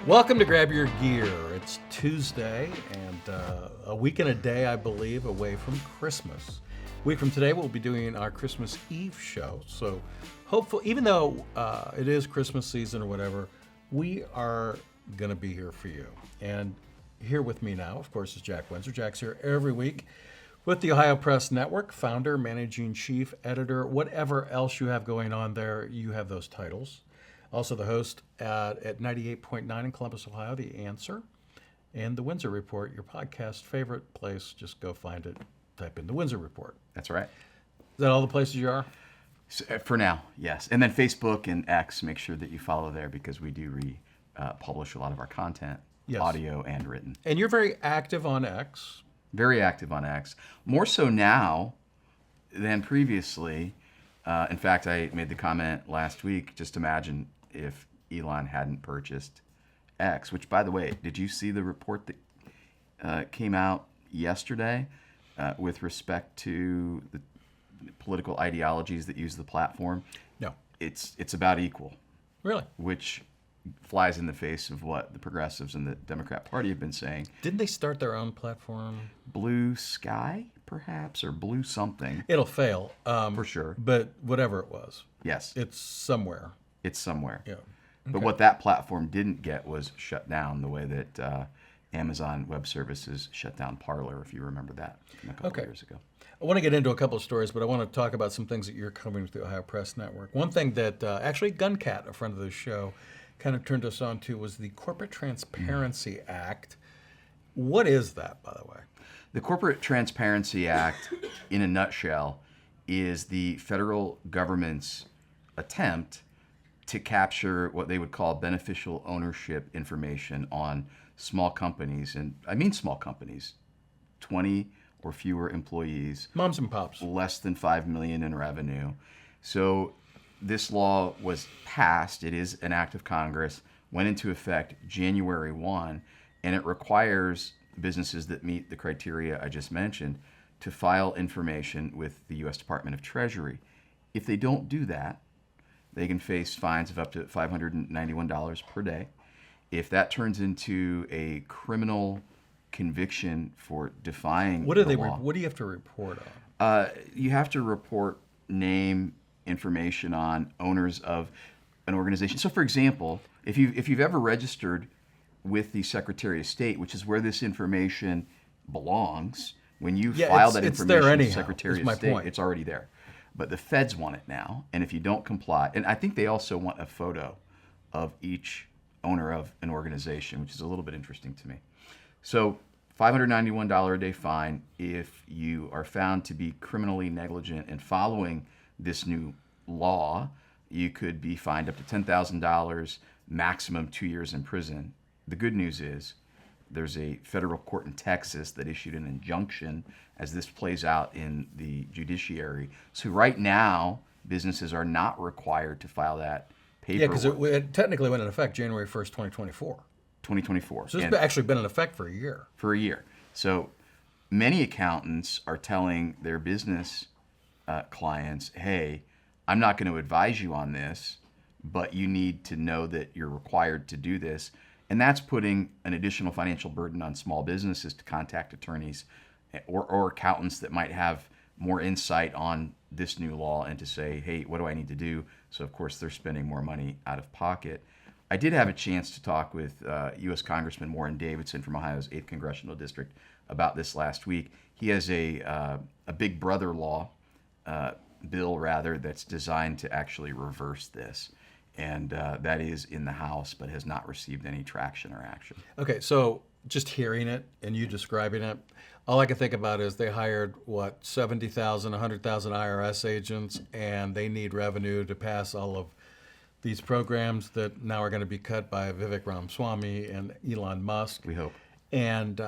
Welcome to Grab Your Gear. It's Tuesday and a week and a day, I believe, away from Christmas. A week from today, we'll be doing our Christmas Eve show. So hopefully, even though it is Christmas season or whatever, we are going to be here for you. And here with me now, of course, is Jack Windsor. Jack's here every week with the Ohio Press Network, founder, managing chief, editor, whatever else you have going on there, you have those titles. Also the host at 98.9 in Columbus, Ohio, The Answer, and The Windsor Report, your podcast favorite place. Just go find it, type in The Windsor Report. That's right. Is that all the places you are? For now, yes. And then Facebook and X, make sure that you follow there because we do publish a lot of our content, Yes. Audio and written. And you're very active on X. Very active on X. More so now than previously. In fact, I made the comment last week, just imagine if Elon hadn't purchased X, which, by the way, did you see the report that came out yesterday with respect to the political ideologies that use the platform? No. It's about equal. Really? Which flies in the face of what the progressives and the Democrat Party have been saying. Didn't they start their own platform? Blue Sky, perhaps, or Blue something. It'll fail. For sure. But whatever it was. Yes. It's somewhere. It's somewhere. Yeah. But what that platform didn't get was shut down the way that Amazon Web Services shut down Parler, if you remember that from a couple years ago. I want to get into a couple of stories, but I want to talk about some things that you're covering with the Ohio Press Network. One thing that actually Guncat, a friend of the show, kind of turned us on to was the Corporate Transparency Act. What is that, by the way? The Corporate Transparency Act, in a nutshell, is the federal government's attempt to capture what they would call beneficial ownership information on small companies. And I mean small companies, 20 or fewer employees. Moms and pops. Less than $5 million in revenue. So this law was passed. It is an act of Congress, went into effect January 1, and it requires businesses that meet the criteria I just mentioned to file information with the U.S. Department of Treasury. If they don't do that, they can face fines of up to $591 per day. If that turns into a criminal conviction for defying What do the law, what do you have to report on? you have to report name, information on owners of an organization. So, for example, if you've ever registered with the Secretary of State, which is where this information belongs, when you file that information with the Secretary of State, it's already there. But the feds want it now, and if you don't comply, and I think they also want a photo of each owner of an organization, which is a little bit interesting to me. So $591 a day fine if you are found to be criminally negligent in following this new law. You could be fined up to $10,000, maximum 2 years in prison. The good news is there's a federal court in Texas that issued an injunction as this plays out in the judiciary. So right now, businesses are not required to file that paperwork. Yeah, because it technically went into effect January 1st, 2024. 2024. So it's actually been in effect for a year. For a year. So many accountants are telling their business clients, hey, I'm not going to advise you on this, but you need to know that you're required to do this. And that's putting an additional financial burden on small businesses to contact attorneys or accountants that might have more insight on this new law and to say, hey, what do I need to do? So, of course, they're spending more money out of pocket. I did have a chance to talk with U.S. Congressman Warren Davidson from Ohio's 8th Congressional District about this last week. He has a big brother law, bill rather, that's designed to actually reverse this. And that is in the House, but has not received any traction or action. Okay, so just hearing it and you describing it, all I can think about is they hired, 70,000, 100,000 IRS agents, and they need revenue to pass all of these programs that now are going to be cut by Vivek Ramaswamy and Elon Musk. We hope. And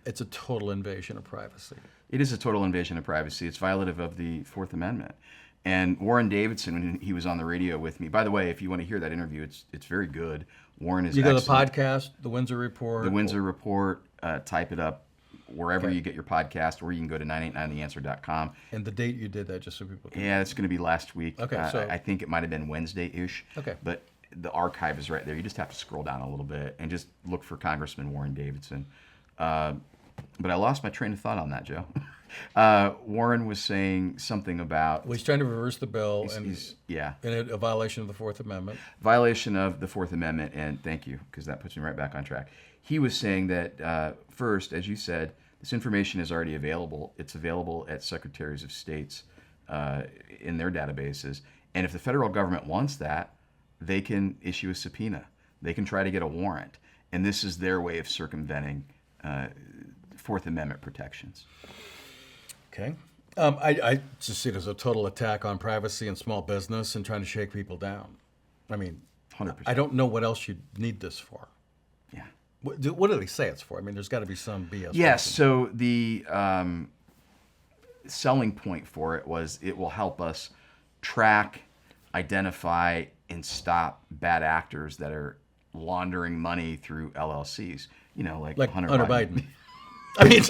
it's a total invasion of privacy. It is a total invasion of privacy. It's violative of the Fourth Amendment. And Warren Davidson, when he was on the radio with me, by the way, if you want to hear that interview, it's very good. Warren is excellent. You go to the excellent. podcast, The Windsor Report. The Windsor Report, type it up wherever you get your podcast, or you can go to 989theanswer.com. And the date you did that, just so people can Yeah, it's going to be last week. Okay, so I think it might have been Wednesday-ish. Okay. But the archive is right there. You just have to scroll down a little bit and just look for Congressman Warren Davidson. But I lost my train of thought on that, Joe. Warren was saying something about... Well, he's trying to reverse the bill yeah. in a violation of the Fourth Amendment. Violation of the Fourth Amendment, and thank you, because that puts me right back on track. He was saying that, first, as you said, this information is already available. It's available at secretaries of states in their databases. And if the federal government wants that, they can issue a subpoena. They can try to get a warrant. And this is their way of circumventing Fourth Amendment protections. Okay. I just see it as a total attack on privacy and small business and trying to shake people down. I mean, 100%. I don't know what else you'd need this for. Yeah. What do they say it's for? I mean, there's got to be some BS. Yes. So the selling point for it was it will help us track, identify, and stop bad actors that are laundering money through LLCs. You know, like Hunter Biden. I mean,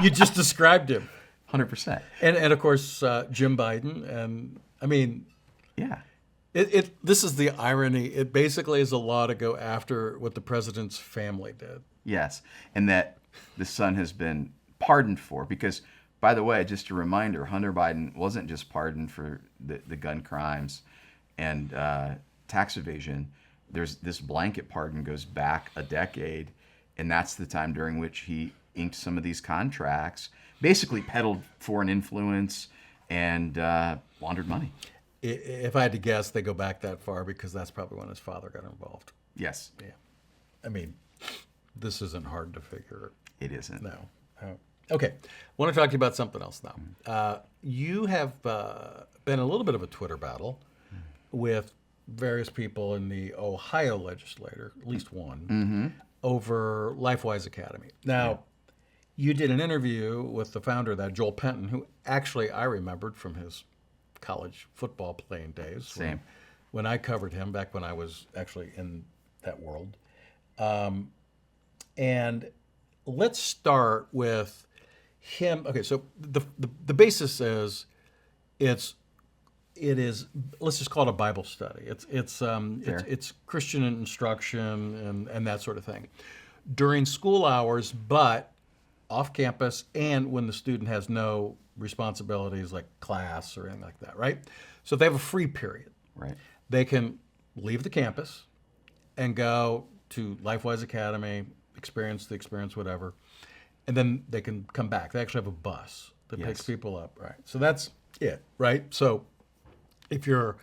you just described him. 100%. And of course, Jim Biden. And I mean, yeah. This is the irony. It basically is a law to go after what the president's family did. Yes. And that the son has been pardoned for. Because, by the way, just a reminder, Hunter Biden wasn't just pardoned for the gun crimes and tax evasion. There's this blanket pardon goes back a decade. And that's the time during which he inked some of these contracts, basically peddled foreign influence and laundered money. If I had to guess, they go back that far because that's probably when his father got involved. Yes. Yeah. I mean, this isn't hard to figure. It isn't. No. Okay. I want to talk to you about something else now. You have been in a little bit of a Twitter battle with various people in the Ohio legislature, at least one, over LifeWise Academy. Now, you did an interview with the founder of that, Joel Penton, who actually I remembered from his college football playing days. Same. When I covered him back when I was actually in that world. And let's start with him. Okay, so the basis is it is, let's just call it a Bible study. It's Christian instruction and that sort of thing during school hours, but off campus and when the student has no responsibilities like class or anything like that, right? So if they have a free period, right, they can leave the campus and go to LifeWise Academy, experience the experience, whatever, and then they can come back. They actually have a bus that picks people up, right? So that's it, right? So if you're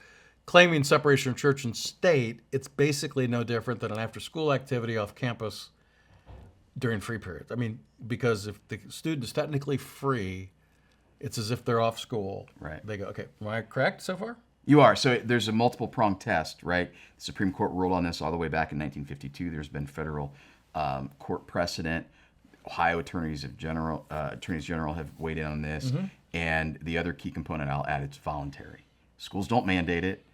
claiming separation of church and state, it's basically no different than an after-school activity off campus during free periods. I mean, because if the student is technically free, it's as if they're off school. Right. They go, okay, am I correct so far? You are. So there's a multiple prong test, right? The Supreme Court ruled on this all the way back in 1952. There's been federal court precedent. Ohio attorneys general have weighed in on this. And the other key component I'll add, it's voluntary. Schools don't mandate it.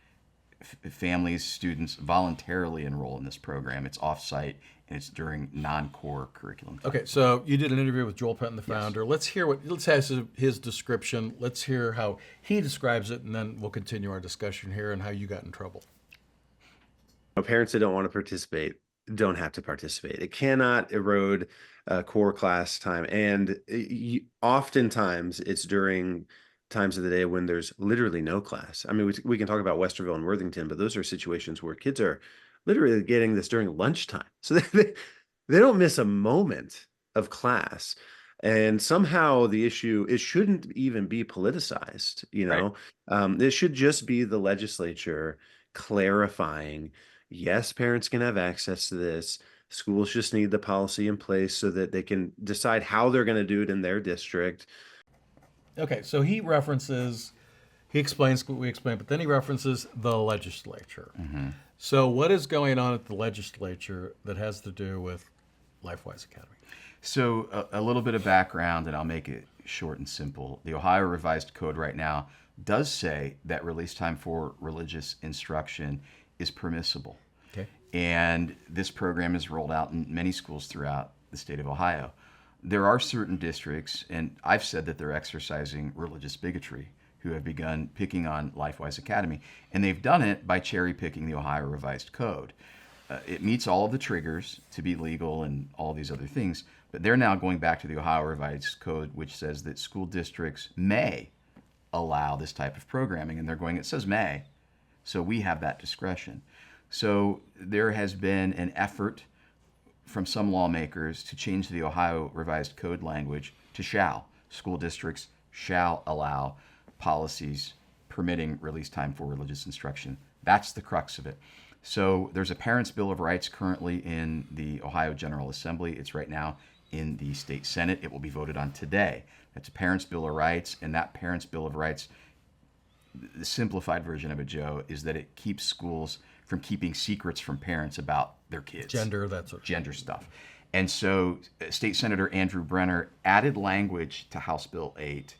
Families, students voluntarily enroll in this program. It's off-site, and it's during non-core curriculum time. Okay, so you did an interview with Joel Penton, the founder. Yes. Let's have his description. Let's hear how he describes it, and then we'll continue our discussion here and how you got in trouble. Parents that don't want to participate don't have to participate. It cannot erode core class time. And oftentimes it's during times of the day when there's literally no class. I mean, we can talk about Westerville and Worthington, but those are situations where kids are literally getting this during lunchtime. So they don't miss a moment of class. And somehow the issue, it shouldn't even be politicized, you know. Right. It should just be the legislature clarifying, yes, parents can have access to this. Schools just need the policy in place so that they can decide how they're going to do it in their district. Okay, so he explains what we explained, but then he references the legislature. So what is going on at the legislature that has to do with LifeWise Academy? So a little bit of background, and I'll make it short and simple. The Ohio Revised Code right now does say that release time for religious instruction is permissible. Okay. And this program is rolled out in many schools throughout the state of Ohio. There are certain districts, and I've said that they're exercising religious bigotry, who have begun picking on LifeWise Academy. And they've done it by cherry picking the Ohio Revised Code. It meets all of the triggers to be legal and all these other things, but they're now going back to the Ohio Revised Code, which says that school districts may allow this type of programming. And they're going, it says may, so we have that discretion. So there has been an effort from some lawmakers to change the Ohio Revised Code language to shall. School districts shall allow policies permitting release time for religious instruction. That's the crux of it. So there's a Parents' Bill of Rights currently in the Ohio General Assembly. It's right now in the state Senate. It will be voted on today. That's a Parents' Bill of Rights, and that Parents' Bill of Rights, the simplified version of it, Joe, is that it keeps schools from keeping secrets from parents about their kids. Gender, that sort of gender stuff. And so State Senator Andrew Brenner added language to House Bill 8.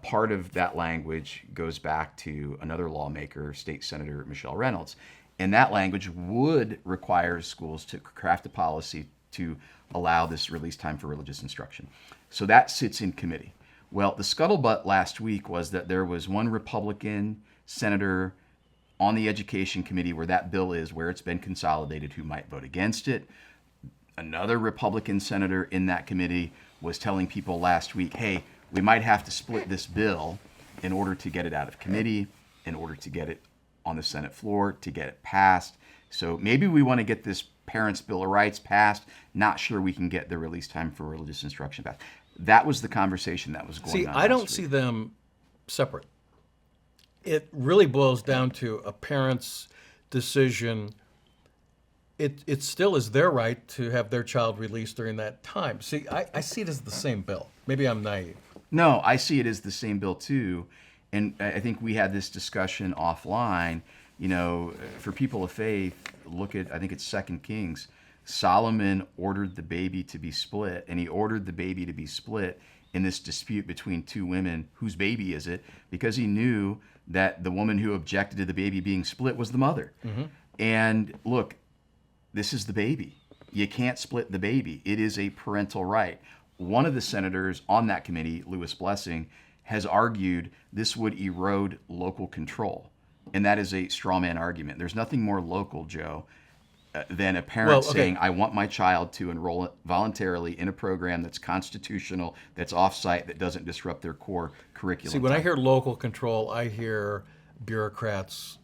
Part of that language goes back to another lawmaker, State Senator Michelle Reynolds. And that language would require schools to craft a policy to allow this release time for religious instruction. So that sits in committee. Well, the scuttlebutt last week was that there was one Republican senator on the Education Committee where that bill is, where it's been consolidated, who might vote against it. Another Republican senator in that committee was telling people last week, hey, we might have to split this bill in order to get it out of committee, in order to get it on the Senate floor, to get it passed. So maybe we want to get this Parents' Bill of Rights passed. Not sure we can get the release time for religious instruction passed. That was the conversation that was going on. See, I don't see them separate. It really boils down to a parent's decision. It still is their right to have their child released during that time. See, I see it as the same bill. Maybe I'm naive. No, I see it as the same bill too. And I think we had this discussion offline. You know, for people of faith, look at, I think it's 2 Kings. Solomon ordered the baby to be split, and he ordered the baby to be split in this dispute between two women. Whose baby is it? Because he knew that the woman who objected to the baby being split was the mother. Mm-hmm. And look, this is the baby. You can't split the baby. It is a parental right. One of the senators on that committee, Louis Blessing, has argued this would erode local control. And that is a straw man argument. There's nothing more local, Joe, than a parent saying, I want my child to enroll voluntarily in a program that's constitutional, that's off-site, that doesn't disrupt their core curriculum. See, when I hear local control, I hear bureaucrats.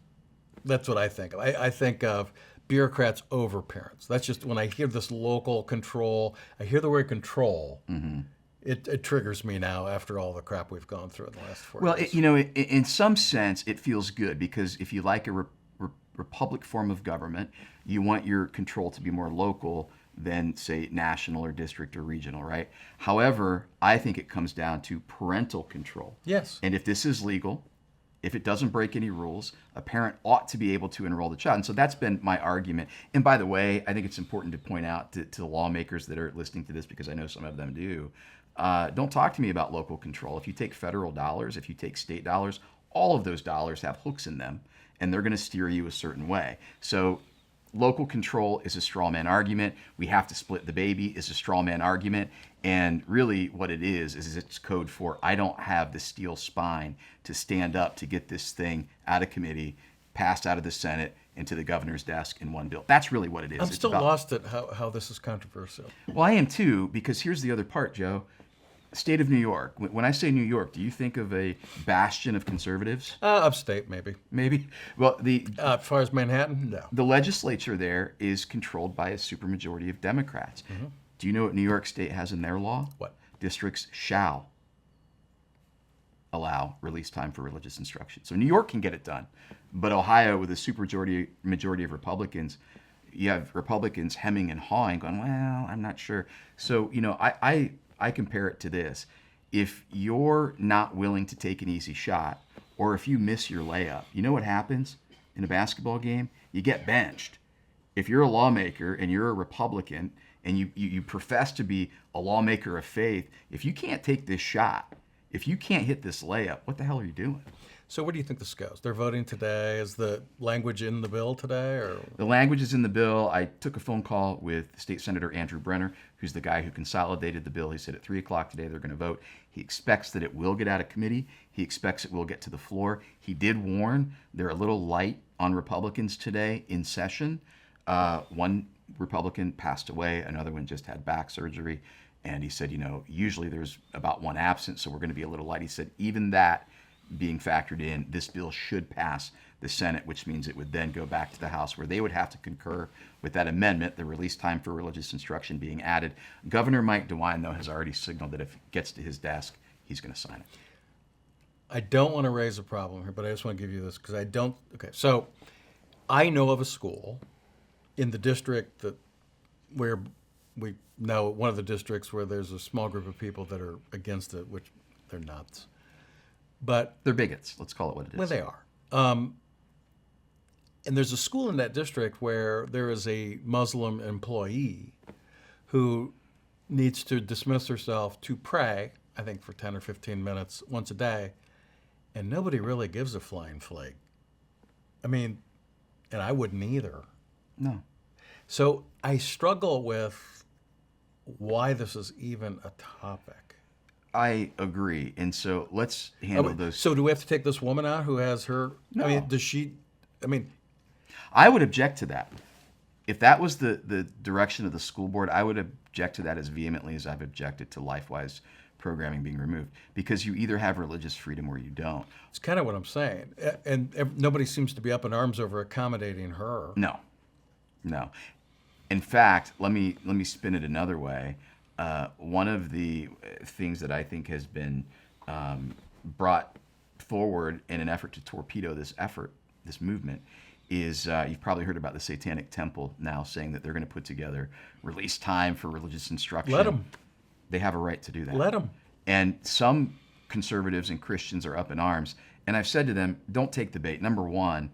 That's what I think of. I think of bureaucrats over parents. That's just, when I hear this local control, I hear the word control. Mm-hmm. It triggers me now after all the crap we've gone through in the last 4 years. Well, in some sense, it feels good, because if you like a republic form of government, you want your control to be more local than, say, national or district or regional, right? However, I think it comes down to parental control. Yes. And if this is legal, if it doesn't break any rules, a parent ought to be able to enroll the child. And so that's been my argument. And by the way, I think it's important to point out to the lawmakers that are listening to this, because I know some of them do, don't talk to me about local control. If you take federal dollars, if you take state dollars, all of those dollars have hooks in them, and they're going to steer you a certain way. So local control is a straw man argument. We have to split the baby is a straw man argument. And really what it is it's code for, I don't have the steel spine to stand up to get this thing out of committee, passed out of the Senate, into the governor's desk in one bill. That's really what it is. I'm still lost at how this is controversial. Well, I am too, because here's the other part, Joe. State of New York. When I say New York, do you think of a bastion of conservatives? Upstate, maybe. Maybe. Well, as far as Manhattan, no. The legislature there is controlled by a supermajority of Democrats. Mm-hmm. Do you know what New York State has in their law? What? Districts shall allow release time for religious instruction. So New York can get it done. But Ohio, with a supermajority of Republicans, you have Republicans hemming and hawing, going, well, I'm not sure. So, I compare it to this. If you're not willing to take an easy shot, or if you miss your layup, you know what happens in a basketball game? You get benched. If you're a lawmaker and you're a Republican and you profess to be a lawmaker of faith, if you can't take this shot, if you can't hit this layup, what the hell are you doing? So where do you think this goes? They're voting today. Is the language in the bill today? Or the language is in the bill. I took a phone call with State Senator Andrew Brenner, who's the guy who consolidated the bill. He said at 3 o'clock today they're going to vote. He expects that it will get out of committee. He expects it will get to the floor. He did warn they're a little light on Republicans today in session. One Republican passed away. Another one just had back surgery. And he said, usually there's about one absent, so we're going to be a little light. He said, even that being factored in, this bill should pass the Senate, which means it would then go back to the House, where they would have to concur with that amendment, the release time for religious instruction being added. Governor Mike DeWine, though, has already signaled that if it gets to his desk, he's going to sign it. I don't want to raise a problem here, but I just want to give you this because I don't. Okay, so I know of a school in the district where we know one of the districts where there's a small group of people that are against it, which they're nuts. But they're bigots. Let's call it what it is. Well, they are. And there's a school in that district where there is a Muslim employee who needs to dismiss herself to pray, I think for 10 or 15 minutes once a day, and nobody really gives a flying flag. I mean, and I wouldn't either. No. So I struggle with why this is even a topic. I agree. And so let's handle those. So do we have to take this woman out who has her? No. I mean, does she? I mean, I would object to that. If that was the direction of the school board, I would object to that as vehemently as I've objected to LifeWise programming being removed, because you either have religious freedom or you don't. It's kind of what I'm saying. And nobody seems to be up in arms over accommodating her. No. In fact, let me spin it another way. One of the things that I think has been brought forward in an effort to torpedo this movement, is you've probably heard about the Satanic Temple now saying that they're going to put together release time for religious instruction. Let them. They have a right to do that. Let them. And some conservatives and Christians are up in arms. And I've said to them, don't take the bait. Number one,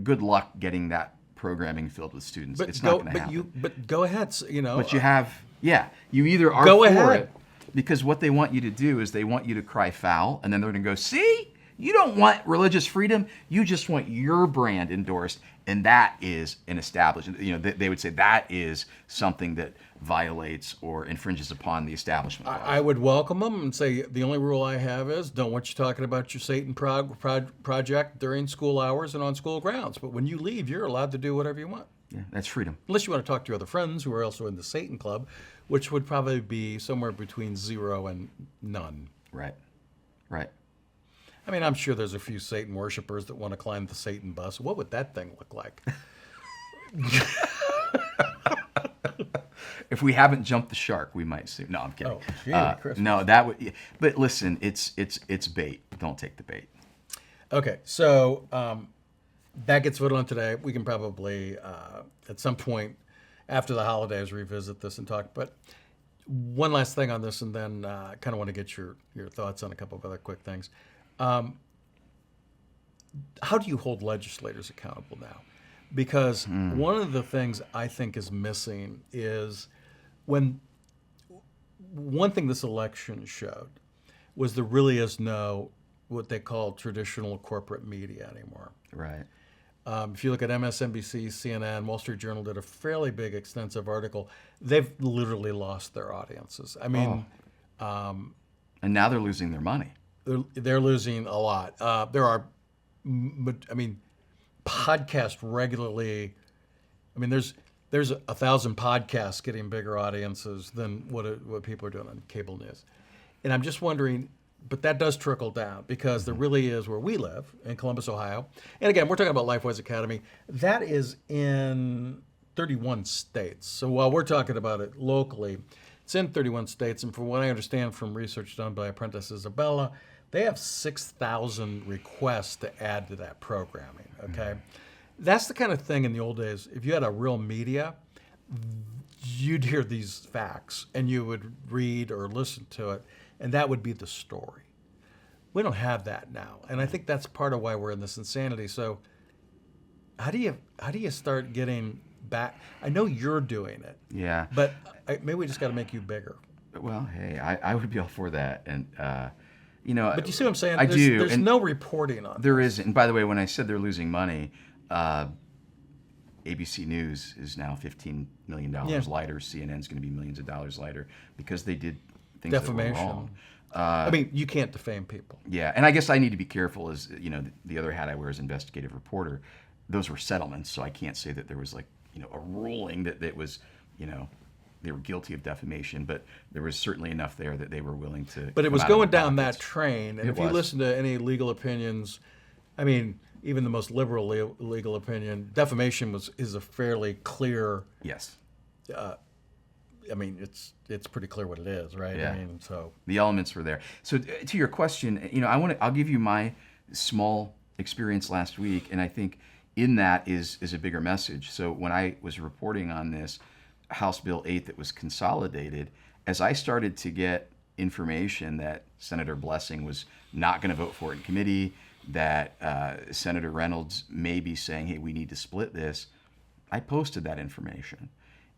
good luck getting that programming filled with students. It's not going to happen. But go ahead. But you have, you either are go for ahead. it, because what they want you to do is they want you to cry foul, and then they're going to go, see, you don't want religious freedom, you just want your brand endorsed, and that is an establishment. They would say that is something that violates or infringes upon the establishment clause. I would welcome them and say the only rule I have is don't want you talking about your Satan project during school hours and on school grounds. But when you leave, you're allowed to do whatever you want. Yeah, that's freedom. Unless you want to talk to your other friends who are also in the Satan Club, which would probably be somewhere between 0 and none. Right. I mean, I'm sure there's a few Satan worshipers that want to climb the Satan bus. What would that thing look like? If we haven't jumped the shark, we might see. No, I'm kidding. Oh, gee, Christmas. No, that would. But listen, it's bait. Don't take the bait. Okay, so that gets voted on today. We can probably at some point after the holidays revisit this and talk. But one last thing on this, and then kind of want to get your thoughts on a couple of other quick things. How do you hold legislators accountable now? Because one of the things I think is missing is one thing this election showed was there really is no what they call traditional corporate media anymore. Right. If you look at MSNBC, CNN, Wall Street Journal did a fairly big, extensive article. They've literally lost their audiences. I mean, and now they're losing their money. They're losing a lot. There are, podcasts regularly. I mean, there's 1,000 podcasts getting bigger audiences than what people are doing on cable news. And I'm just wondering, but that does trickle down because there really is where we live in Columbus, Ohio. And again, we're talking about LifeWise Academy. That is in 31 states. So while we're talking about it locally, it's in 31 states. And from what I understand from research done by Apprentice Isabella, they have 6,000 requests to add to that programming, okay? That's the kind of thing in the old days, if you had a real media, you'd hear these facts and you would read or listen to it, and that would be the story. We don't have that now, and I think that's part of why we're in this insanity. So how do you start getting back? I know you're doing it. Yeah. But maybe we just got to make you bigger. Well, hey, I would be all for that, and But you see what I'm saying? I do. There's no reporting on. There isn't. And by the way, when I said they're losing money, ABC News is now $15 million lighter. CNN's going to be millions of dollars lighter because they did things that were wrong. I mean, you can't defame people. Yeah, and I guess I need to be careful. As you know, the other hat I wear as investigative reporter, those were settlements, so I can't say that there was like a ruling that was they were guilty of defamation, but there was certainly enough there that they were willing to. But it was going down that train, and It if you was. listen to any legal opinions, I mean, even the most liberal legal opinion, defamation is a fairly clear. Yes. I mean, it's pretty clear what it is, right? Yeah. I mean, so The elements were there. So to your question, I'll give you my small experience last week, and I think in that is a bigger message. So when I was reporting on this House Bill 8 that was consolidated, as I started to get information that Senator Blessing was not going to vote for it in committee, that Senator Reynolds may be saying, hey, we need to split this, I posted that information.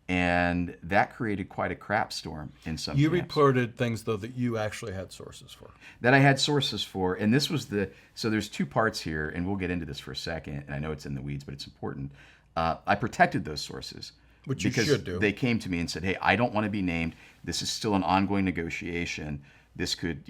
And that created quite a crap storm in some you camps. reported things though that you actually had sources for. That I had sources for, and this was so there's two parts here, and we'll get into this for a second, and I know it's in the weeds, but it's important. I protected those sources. Which you because should do. They came to me and said, hey, I don't want to be named. This is still an ongoing negotiation. This could,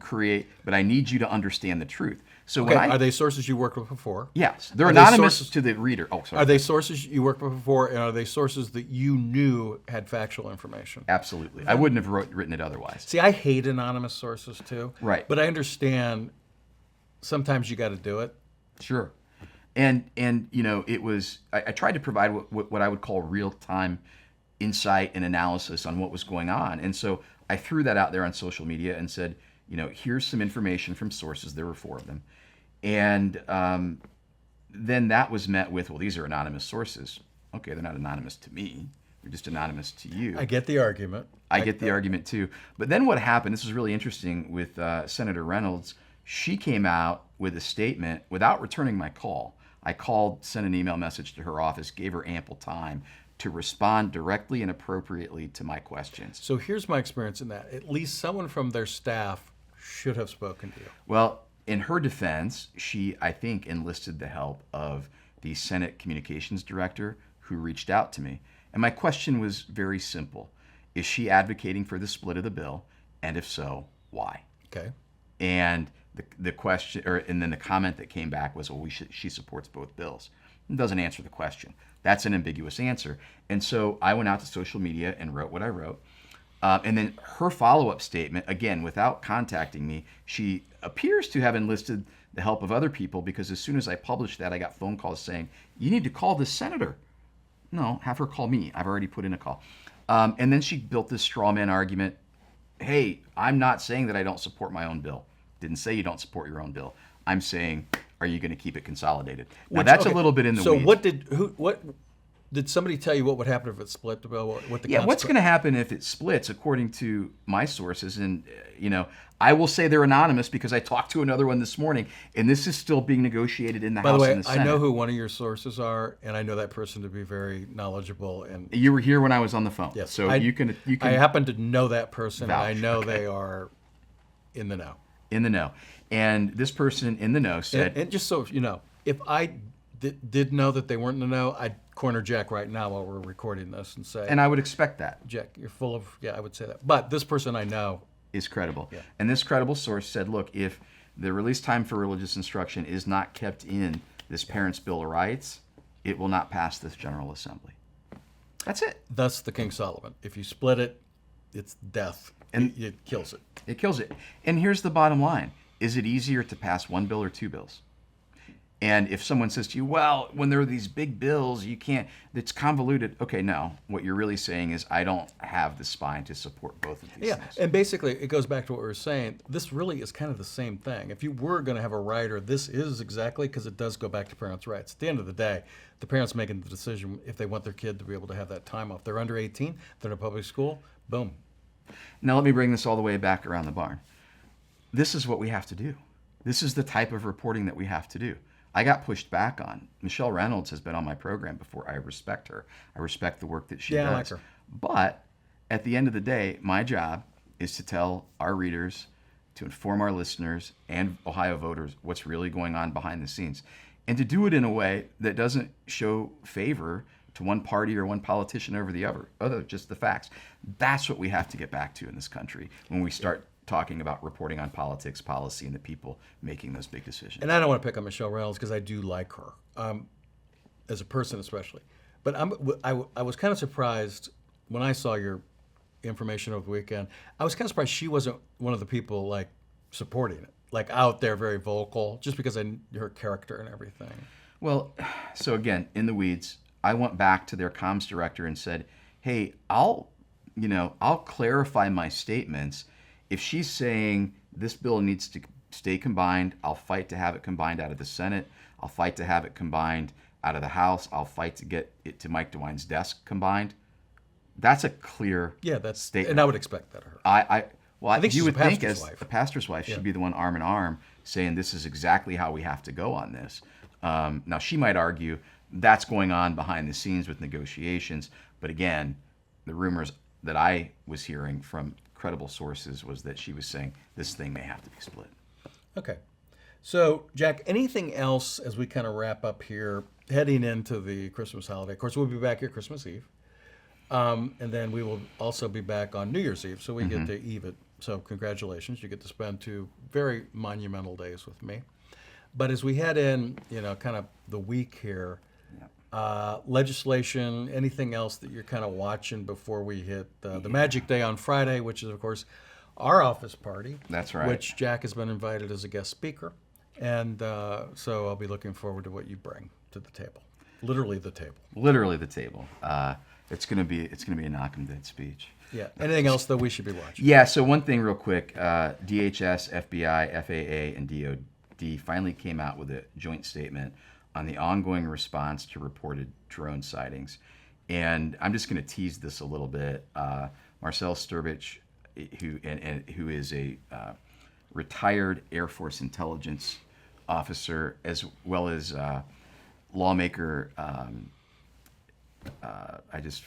create, but I need you to understand the truth. So Okay, when are they sources you worked with before? Yes, they're Are they anonymous sources- to the reader. Oh, sorry. Are they sources you worked with before, and are they sources that you knew had factual information? Absolutely. I wouldn't have written it otherwise. See, I hate anonymous sources too. Right. But I understand sometimes you got to do it. Sure. And it was, I tried to provide what I would call real-time insight and analysis on what was going on. And so I threw that out there on social media and said, here's some information from sources. There were 4 of them. And then that was met with, well, these are anonymous sources. Okay, they're not anonymous to me. They're just anonymous to you. I get the argument. I get the argument too. But then what happened, this was really interesting with Senator Reynolds, she came out with a statement without returning my call. I called, sent an email message to her office, gave her ample time to respond directly and appropriately to my questions. So here's my experience in that. At least someone from their staff should have spoken to you. Well, in her defense, she, I think, enlisted the help of the Senate Communications Director who reached out to me. And my question was very simple. Is she advocating for the split of the bill? And if so, why? Okay. And the question, and then the comment that came back was, well, she supports both bills. It doesn't answer the question. That's an ambiguous answer. And so I went out to social media and wrote what I wrote. And then her follow-up statement, again, without contacting me, she appears to have enlisted the help of other people, because as soon as I published that, I got phone calls saying, you need to call this senator. No, have her call me. I've already put in a call. And then she built this straw man argument. Hey, I'm not saying that I don't support my own bill. Didn't say you don't support your own bill. I'm saying, are you going to keep it consolidated? Now, that's a little bit in the so weeds. So what did somebody tell you what would happen if it split the bill? What the What's going to happen if it splits, according to my sources? And, I will say they're anonymous because I talked to another one this morning, and this is still being negotiated in the By House the way, and the Senate. I know who one of your sources are, and I know that person to be very knowledgeable. And You were here when I was on the phone. yes, So I, you can I happen to know that person, and I vouch, know okay. they are in the know. in the know. And this person in the know said, And just so you know, if I did know that they weren't in the know, I'd corner Jack right now while we're recording this and say, and I would expect that. Jack, you're full of, yeah, I would say that. But this person I know. Is credible. Yeah. And this credible source said, look, if the release time for religious instruction is not kept in this Parents' Bill of Rights, it will not pass this General Assembly. That's it. Thus the King Solomon. If you split it, it's death. And- it kills it. It kills it. And here's the bottom line. Is it easier to pass one bill or 2 bills? And if someone says to you, well, when there are these big bills, you can't, it's convoluted. Okay, no. What you're really saying is I don't have the spine to support both of these Yeah, things. and basically it goes back to what we were saying. This really is kind of the same thing. If you were going to have a rider, this is exactly, because it does go back to parents' rights. At the end of the day, the parents making the decision if they want their kid to be able to have that time off. They're under 18, they're in a public school, boom. Now let me bring this all the way back around the barn. This is what we have to do. This is the type of reporting that we have to do. I got pushed back on. Michelle Reynolds has been on my program before. I respect her. I respect the work that she Yeah, I does. like her. But at the end of the day, my job is to tell our readers, to inform our listeners and Ohio voters what's really going on behind the scenes, and to do it in a way that doesn't show favor to one party or one politician over the other, just the facts. That's what we have to get back to in this country when we start talking about reporting on politics, policy, and the people making those big decisions. And I don't want to pick on Michelle Reynolds because I do like her, as a person especially. But I was kind of surprised when I saw your information over the weekend. I was kind of surprised she wasn't one of the people like supporting it, like out there, very vocal, just because I knew her character and everything. Well, so again, in the weeds, I went back to their comms director and said, hey, I'll clarify my statements. If she's saying this bill needs to stay combined, I'll fight to have it combined out of the Senate. I'll fight to have it combined out of the House. I'll fight to get it to Mike DeWine's desk combined. That's a clear statement. And I would expect that of her. I think you would think pastor's as wife. the pastor's wife, she'd be the one arm in arm saying this is exactly how we have to go on this. Now, she might argue that's going on behind the scenes with negotiations. But again, the rumors that I was hearing from credible sources was that she was saying this thing may have to be split. Okay. So, Jack, anything else as we kind of wrap up here, heading into the Christmas holiday? Of course, we'll be back here Christmas Eve. And then we will also be back on New Year's Eve, so we get to eve it. So congratulations. You get to spend 2 very monumental days with me. But as we head in, kind of the week here, legislation, anything else that you're kind of watching before we hit the Magic Day on Friday, which is, of course, our office party. That's right. Which Jack has been invited as a guest speaker. And so I'll be looking forward to what you bring to the table. Literally the table. Literally the table. It's gonna be a knock 'em dead speech. Yeah. Anything else that we should be watching? Yeah. So one thing, real quick, DHS, FBI, FAA, and DOD finally came out with a joint statement on the ongoing response to reported drone sightings, and I'm just gonna tease this a little bit. Marcel Sturbich, who is a retired Air Force intelligence officer, as well as lawmaker. I just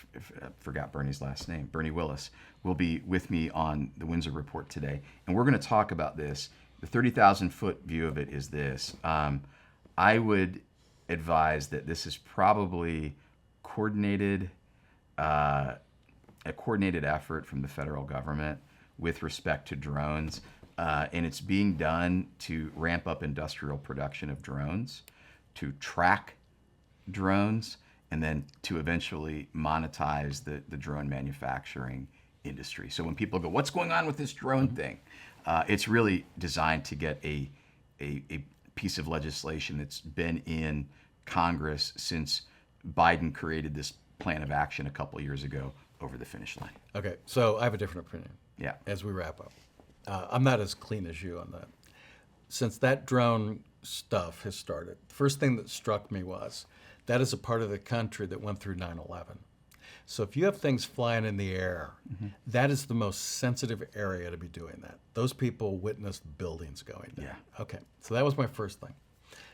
forgot Bernie's last name. Bernie Willis will be with me on the Windsor Report today, and we're going to talk about this. The 30,000-foot view of it is this. I would advise that this is probably a coordinated effort from the federal government with respect to drones, and it's being done to ramp up industrial production of drones, to track drones, and then to eventually monetize the drone manufacturing industry. So when people go, what's going on with this drone thing? It's really designed to get a piece of legislation that's been in Congress since Biden created this plan of action a couple of years ago over the finish line. Okay, so I have a different opinion. Yeah. As we wrap up, I'm not as clean as you on that. Since that drone stuff has started, the first thing that struck me was that is a part of the country that went through 9/11. So if you have things flying in the air, that is the most sensitive area to be doing that. Those people witnessed buildings going down. Yeah. Okay, so that was my first thing.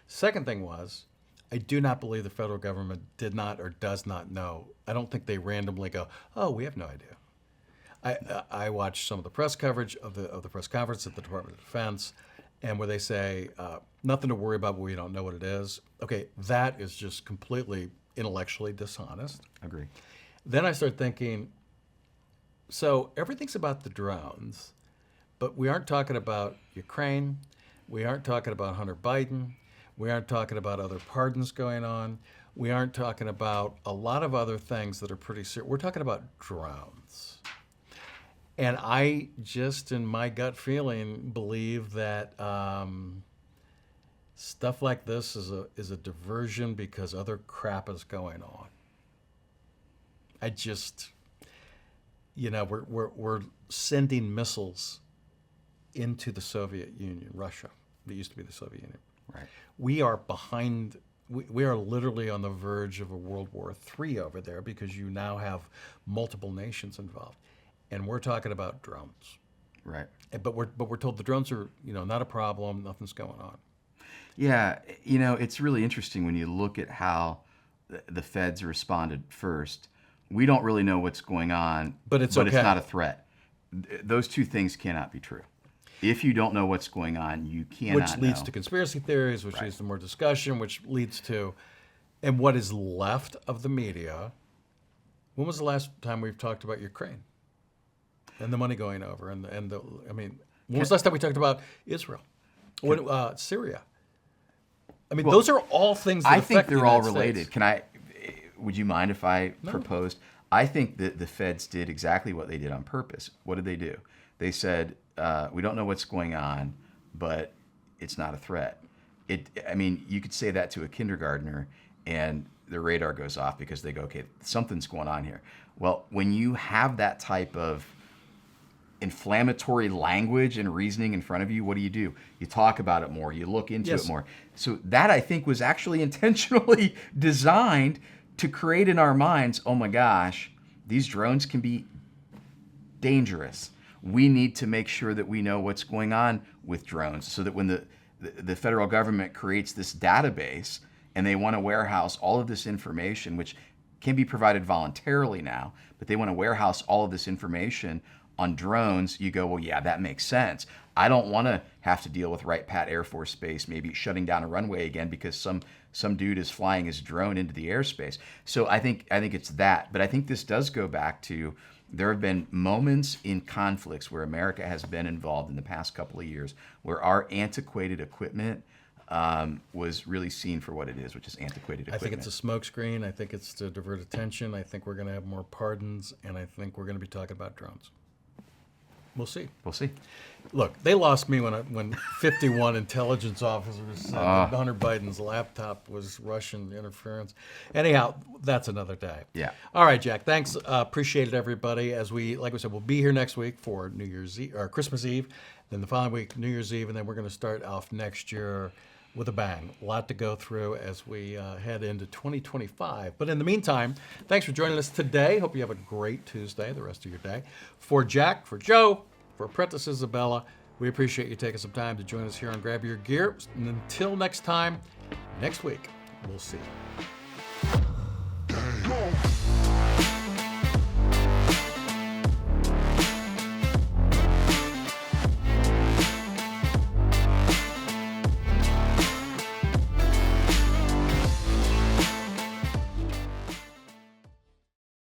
Second thing was, I do not believe the federal government did not or does not know. I don't think they randomly go, oh, we have no idea. I watched some of the press coverage of the press conference at the Department of Defense, and where they say, nothing to worry about, but we don't know what it is. Okay, that is just completely intellectually dishonest. Agree. Then I start thinking, so everything's about the drones, but we aren't talking about Ukraine. We aren't talking about Hunter Biden. We aren't talking about other pardons going on. We aren't talking about a lot of other things that are pretty serious. We're talking about drones. And I just, in my gut feeling, believe that stuff like this is a diversion because other crap is going on. I just, we're sending missiles into the Soviet Union, Russia. It used to be the Soviet Union. Right. We are behind. We are literally on the verge of a World War III over there because you now have multiple nations involved, and we're talking about drones. Right. But we're told the drones are not a problem. Nothing's going on. Yeah, it's really interesting when you look at how the feds responded first. We don't really know what's going on, but it's not a threat. Those two things cannot be true. If you don't know what's going on, you cannot Which leads know. to conspiracy theories, which Right. leads to more discussion, which leads to, and what is left of the media. When was the last time we've talked about Ukraine and the money going over When was the last time we talked about Israel? Syria. I mean, those are all things that I affect think the they're all United related. States. Would you mind if I proposed? I think that the feds did exactly what they did on purpose. What did they do? They said, we don't know what's going on, but it's not a threat. I mean, you could say that to a kindergartner and their radar goes off because they go, okay, something's going on here. Well, when you have that type of inflammatory language and reasoning in front of you, what do? You talk about it more, you look into it more. So that, I think, was actually intentionally designed to create in our minds, oh my gosh, these drones can be dangerous. We need to make sure that we know what's going on with drones so that when the federal government creates this database and they want to warehouse all of this information, which can be provided voluntarily now, but they want to warehouse all of this information on drones, you go, well, yeah, that makes sense. I don't want to have to deal with Wright-Patt Air Force Base maybe shutting down a runway again because some dude is flying his drone into the airspace. So I think it's that. But I think this does go back to, there have been moments in conflicts where America has been involved in the past couple of years where our antiquated equipment was really seen for what it is, which is antiquated equipment. I think it's a smokescreen. I think it's to divert attention. I think we're going to have more pardons, and I think we're going to be talking about drones. We'll see. We'll see. Look, they lost me when 51 intelligence officers said that Hunter Biden's laptop was Russian interference. Anyhow, that's another day. Yeah. All right, Jack. Thanks. Appreciate it, everybody. Like we said, we'll be here next week for New Year's Eve or Christmas Eve. Then the following week, New Year's Eve, and then we're going to start off next year with a bang. A lot to go through as we head into 2025. But in the meantime, thanks for joining us today. Hope you have a great Tuesday, the rest of your day. For Jack, for Joe, for Apprentice Isabella, we appreciate you taking some time to join us here on Grab Your Gear. And until next time, next week, we'll see you.